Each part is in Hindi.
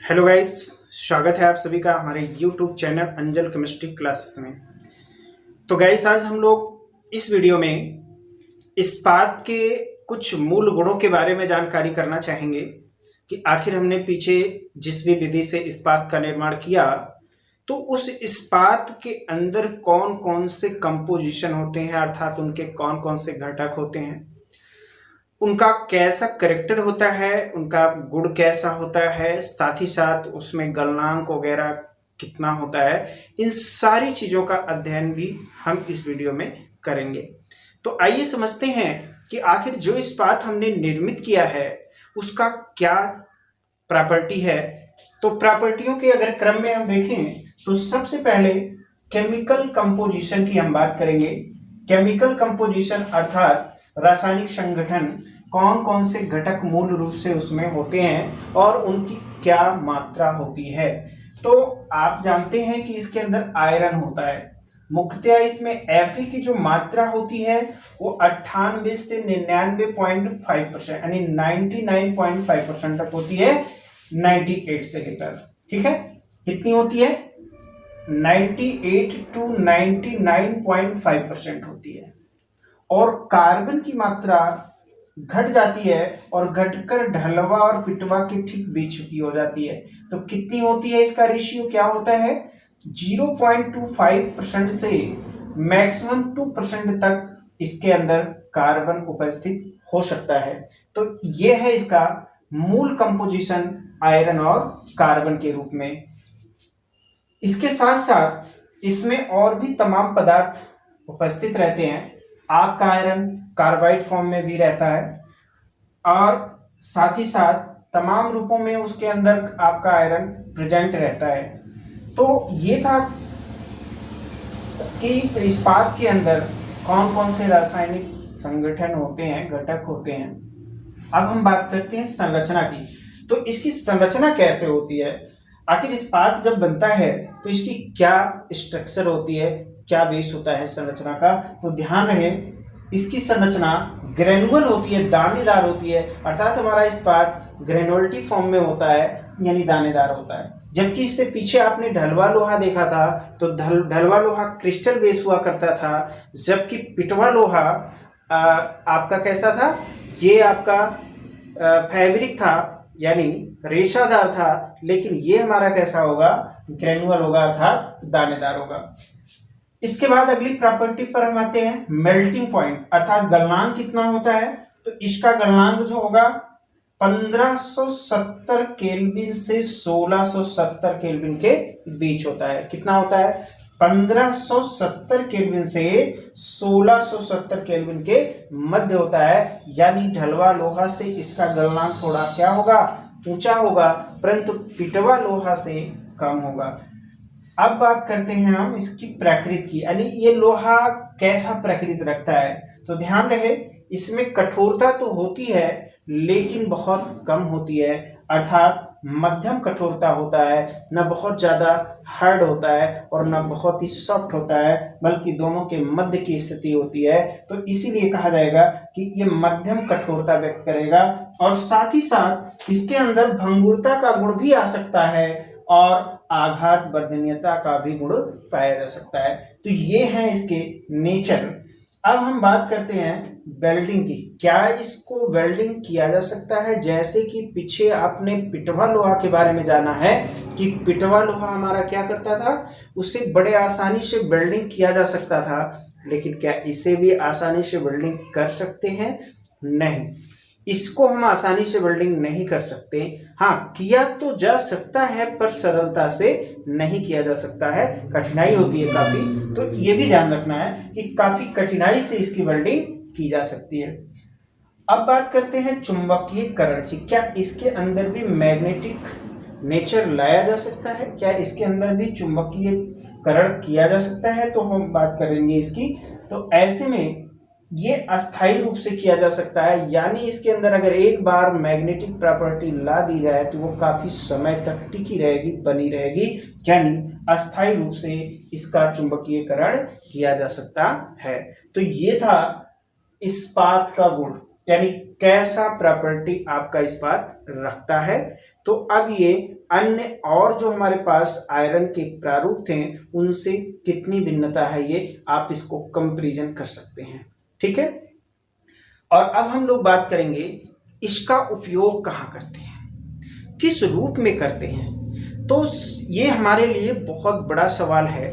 हेलो गाइस, स्वागत है आप सभी का हमारे यूट्यूब चैनल अंजल केमिस्ट्री क्लासेस में। तो गाइस, आज हम लोग इस वीडियो में इस्पात के कुछ मूल गुणों के बारे में जानकारी करना चाहेंगे कि आखिर हमने पीछे जिस भी विधि से इस्पात का निर्माण किया तो उस इस्पात के अंदर कौन कौन से कंपोजिशन होते हैं, अर्थात उनके कौन कौन से घटक होते हैं, उनका कैसा करेक्टर होता है, उनका गुण कैसा होता है, साथ ही साथ उसमें गलनांक वगैरह कितना होता है। इन सारी चीजों का अध्ययन भी हम इस वीडियो में करेंगे। तो आइए समझते हैं कि आखिर जो इस्पात हमने निर्मित किया है उसका क्या प्रॉपर्टी है। तो प्रॉपर्टियों के अगर क्रम में हम देखें तो सबसे पहले केमिकल कंपोजिशन की हम बात करेंगे। केमिकल कंपोजिशन अर्थात रासायनिक संगठन, कौन कौन से घटक मूल रूप से उसमें होते हैं और उनकी क्या मात्रा होती है। तो आप जानते हैं कि इसके अंदर आयरन होता है। मुख्यतः इसमें Fe की जो मात्रा होती है वो 98 से 99.5% यानी 99.5% तक होती है, 98 से लेकर, ठीक है, कितनी होती है, 98 to 99.5% होती है। और कार्बन की मात्रा घट जाती है और घटकर ढलवा और पिटवा के ठीक बीच की हो जाती है। तो कितनी होती है, इसका रेशियो क्या होता है, 0.25% से मैक्सिमम 2% तक इसके अंदर कार्बन उपस्थित हो सकता है। तो यह है इसका मूल कंपोजिशन आयरन और कार्बन के रूप में। इसके साथ साथ इसमें और भी तमाम पदार्थ उपस्थित रहते हैं। आग का आयरन कार्बाइड फॉर्म में भी रहता है और साथ ही साथ तमाम रूपों में उसके अंदर आपका आयरन प्रेजेंट रहता है। तो ये था कि इस्पात के अंदर कौन कौन से रासायनिक संगठन होते हैं, घटक होते हैं। अब हम बात करते हैं संरचना की। तो इसकी संरचना कैसे होती है, आखिर इस्पात जब बनता है तो इसकी क्या स्ट्रक्चर होती है, क्या बेस होता है संरचना का। तो ध्यान रहे, इसकी संरचना ग्रेनुअल होती है, दानेदार होती है, अर्थात हमारा इस्पात ग्रेनुअलिटी फॉर्म में होता है यानी दानेदार होता है। जबकि इससे पीछे आपने ढलवा लोहा देखा था तो ढलवा लोहा क्रिस्टल बेस हुआ करता था, जबकि पिटवा लोहा आपका कैसा था, ये आपका फैब्रिक था यानी रेशादार था, लेकिन ये हमारा कैसा होगा, ग्रेनुअल होगा अर्थात दानेदार होगा। इसके बाद अगली प्रॉपर्टी पर हम आते हैं, मेल्टिंग पॉइंट अर्थात गलनांक कितना होता है। तो इसका गलनांक जो होगा 1570 केल्विन से 1670 केल्विन के बीच होता है। कितना होता है, 1570 केल्विन से 1670 केल्विन के मध्य होता है। यानी ढलवा लोहा से इसका गलनांक थोड़ा क्या होगा, ऊंचा होगा, परंतु पिटवा लोहा से कम होगा। अब बात करते हैं हम इसकी प्रकृति की, यानी ये लोहा कैसा प्रकृति रखता है। तो ध्यान रहे, इसमें कठोरता तो होती है लेकिन बहुत कम होती है, अर्थात मध्यम कठोरता होता है, न बहुत ज्यादा हार्ड होता है और न बहुत ही सॉफ्ट होता है, बल्कि दोनों के मध्य की स्थिति होती है। तो इसीलिए कहा जाएगा कि ये मध्यम कठोरता व्यक्त करेगा। और साथ ही साथ इसके अंदर भंगुरता का गुण भी आ सकता है और आघात वर्धनीयता का भी गुण पाया जा सकता है। तो ये है इसके नेचर। अब हम बात करते हैं वेल्डिंग की। क्या इसको वेल्डिंग किया जा सकता है, जैसे कि पीछे आपने पिटवा लोहा के बारे में जाना है कि पिटवा लोहा हमारा क्या करता था, उससे बड़े आसानी से वेल्डिंग किया जा सकता था, लेकिन क्या इसे भी आसानी से वेल्डिंग कर सकते हैं, नहीं, इसको हम आसानी से वेल्डिंग नहीं कर सकते। हाँ, किया तो जा सकता है पर सरलता से नहीं किया जा सकता है, कठिनाई होती है काफी। तो ये भी ध्यान रखना है कि काफी कठिनाई से इसकी वेल्डिंग की जा सकती है। अब बात करते हैं चुंबकीयकरण की। क्या इसके अंदर भी मैग्नेटिक नेचर लाया जा सकता है, क्या इसके अंदर भी चुंबकीयकरण किया जा सकता है। तो हम बात करेंगे इसकी। तो ऐसे में ये अस्थायी रूप से किया जा सकता है, यानी इसके अंदर अगर एक बार मैग्नेटिक प्रॉपर्टी ला दी जाए तो वो काफी समय तक टिकी रहेगी, बनी रहेगी, यानी अस्थायी रूप से इसका चुंबकीयकरण किया जा सकता है। तो ये था इस्पात का गुण। यानी कैसा प्रॉपर्टी आपका इस्पात रखता है। तो अब ये अन्य और जो हमारे पास आयरन के प्रारूप थे उनसे कितनी भिन्नता है ये आप इसको कंपैरिजन कर सकते हैं। ठीक है, और अब हम लोग बात करेंगे इसका उपयोग कहाँ करते हैं, किस रूप में करते हैं। तो ये हमारे लिए बहुत बड़ा सवाल है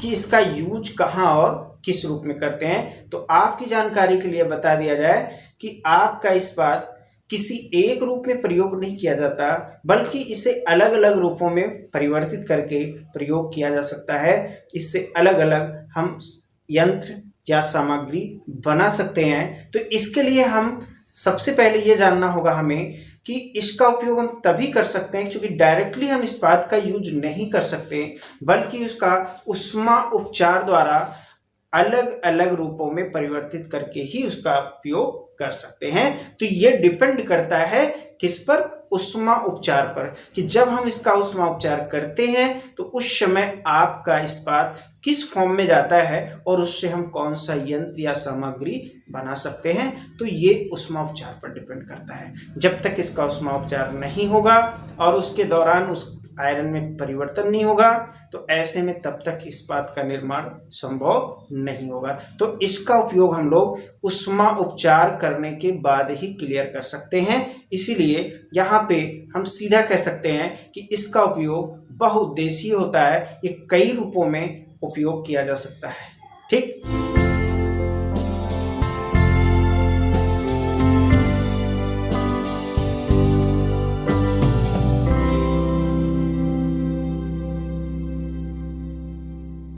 कि इसका यूज कहाँ और किस रूप में करते हैं। तो आपकी जानकारी के लिए बता दिया जाए कि आपका इस्पात किसी एक रूप में प्रयोग नहीं किया जाता, बल्कि इसे अलग अलग रूपों में परिवर्तित करके प्रयोग किया जा सकता है। इससे अलग अलग हम यंत्र या सामग्री बना सकते हैं। तो इसके लिए हम सबसे पहले ये जानना होगा हमें कि इसका उपयोग हम तभी कर सकते हैं क्योंकि डायरेक्टली हम इस्पात का यूज नहीं कर सकते, बल्कि उसका उष्मा उपचार द्वारा अलग अलग रूपों में परिवर्तित करके ही उसका उपयोग कर सकते हैं। तो ये डिपेंड करता है किस पर, उष्मा उपचार पर, कि जब हम इसका उष्मा उपचार करते हैं तो उस समय आपका इस्पात किस फॉर्म में जाता है और उससे हम कौन सा यंत्र या सामग्री बना सकते हैं। तो ये उष्मा उपचार पर डिपेंड करता है। जब तक इसका उष्मा उपचार नहीं होगा और उसके दौरान उस आयरन में परिवर्तन नहीं होगा तो ऐसे में तब तक इस्पात का निर्माण संभव नहीं होगा। तो इसका उपयोग हम लोग उष्मा उपचार करने के बाद ही क्लियर कर सकते हैं। इसीलिए यहाँ पे हम सीधा कह सकते हैं कि इसका उपयोग बहुउद्देशीय होता है, ये कई रूपों में उपयोग किया जा सकता है। ठीक।